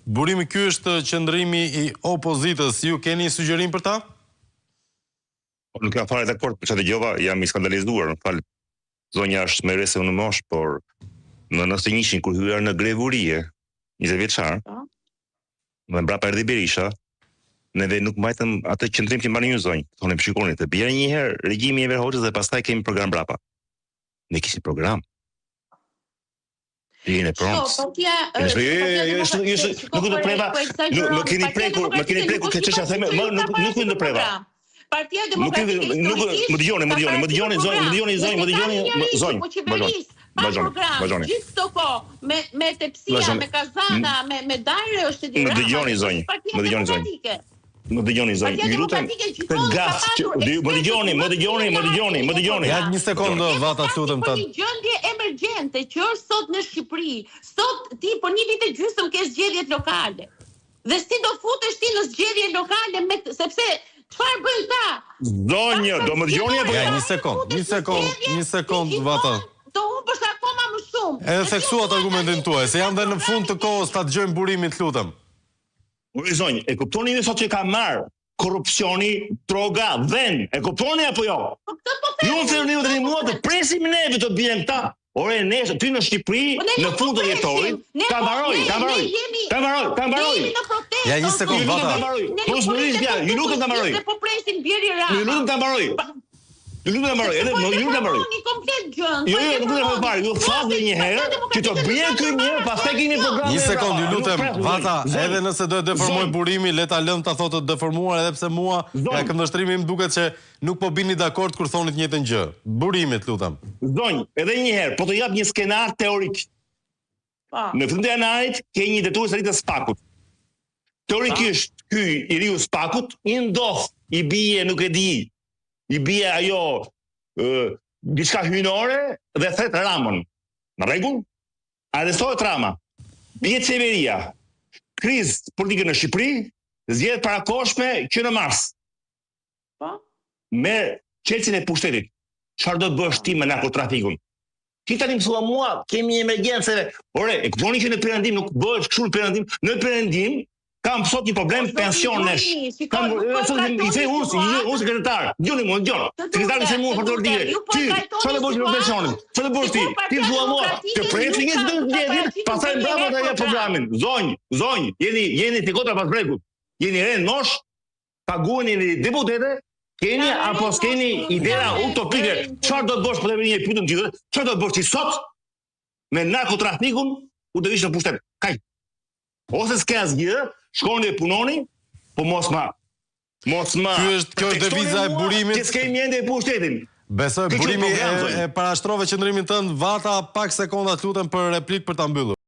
Burimi ky është qëndrimi i opozitës. Ju keni sugjerim për ta? Nuk jam fare dakord për çfarë dëgjova, jam i skandalizuar, më fal. Zonja është më rese në moshë, por në 91 kur hyrë në grevurie, 20 vjeçar, më mbrapa erdhi Berisha, neve nuk mbajtëm atë qendrim që mbani një zonjë. Thonim shikoni, të bjerë një herë regjimi i Enver Hoxhës dhe pastaj kemi program mbrapa. Ne kishim program. Jeni prontë. Nuk do preva. Më keni prekur këtë çështja theme, nuk u ndërpreva. Partia Demokratike Më dëgjoni zonjë. Vazhdoni. Gjithë këto kohë me tepsia, me kazana, me dajre është direkt. Më dëgjoni zonjë. Ju lutem. Të gas. Më dëgjoni. Ja një sekondë vata lutem ta. Një gjendje emergjente që është sot në Shqipëri. Sot ti për një vit e gjysmë ke zgjedhjet lokale. Dhe si do futesh ti në zgjedhje lokale sepse çfarë bëjnë ta? Zonjë, do më dëgjoni apo? Ja një sekond vata. Do humbësh akoma më shumë. Edhe theksuat argumentin tuaj, se janë dhe në fund të kohës ta dëgjojmë Burimin, të lutem. Uri zonjë, e kuptoni një sot që ka marrë korrupsioni, droga, vend, e kuptoni apo jo? Ju në thërë një dhe një mua të presim neve të bjen këta. Ore, nesër, ty në Shqipëri, në fund të jetorit, ka mbaroj. Ja një sekund, vata. Ju lutem ta mbaroj. Po presin bjeri ra. Ju lutem ta mbaroj. Një komplet gjën. Jo, nuk do të parë, ju thasë një herë që të bjen ky një, pastaj kemi program. Një sekond, ju lutem, vata, edhe nëse do të deformoj Burimi, le ta lëm ta thotë të deformuar, edhe pse mua nga këndvështrimi më duket që nuk po bini dakord kur thoni të njëjtën gjë. Burimi, të lutem. Zonjë, edhe një herë, po të jap një skenar teorik. Në fund të janarit ke një detyrues të Spakut. Teorikisht ky i riu Spakut i ndodh, i bie, nuk e di. I bie ajo diçka hynore dhe thet Ramën. Në rregull? Arrestohet Rama. Bie Çeveria. Krizë politike në Shqipëri, zgjedhjet parakoshme që në mars. Me çelësin e pushtetit. Çfarë do të bësh ti me narkotrafikun? Ti tani më thua mua, kemi emergjencë. Ore, e kuptoni që në perëndim nuk bëhet kështu në perëndim. Në perëndim kam sot një problem pensionesh. I the unë sekretar. Dgjoni. Sekretari se mua për të ordine. Ti, çfarë bësh në pensionin? Çfarë bësh ti? Ti thua mua, të presin një zdëndjet, pastaj mbrapa ta jap programin. Zonjë, jeni te kotra pas brekut. Jeni rënë mosh, paguani deputete, keni apo s'keni idea utopike. Çfarë do të bësh për një pyetje tjetër? Çfarë do të bësh ti sot me narkotrafikun u do vish në pushtet? Kaj. Ose s'ke asgjë, shkoni e punoni, po mos ma. Kjo është deviza e Burimit. Që s'kemi ende e pushtetin. Besoj Burimi e parashtrove qëndrimin tënd, vata pak sekonda të lutem për replik për ta mbyllur.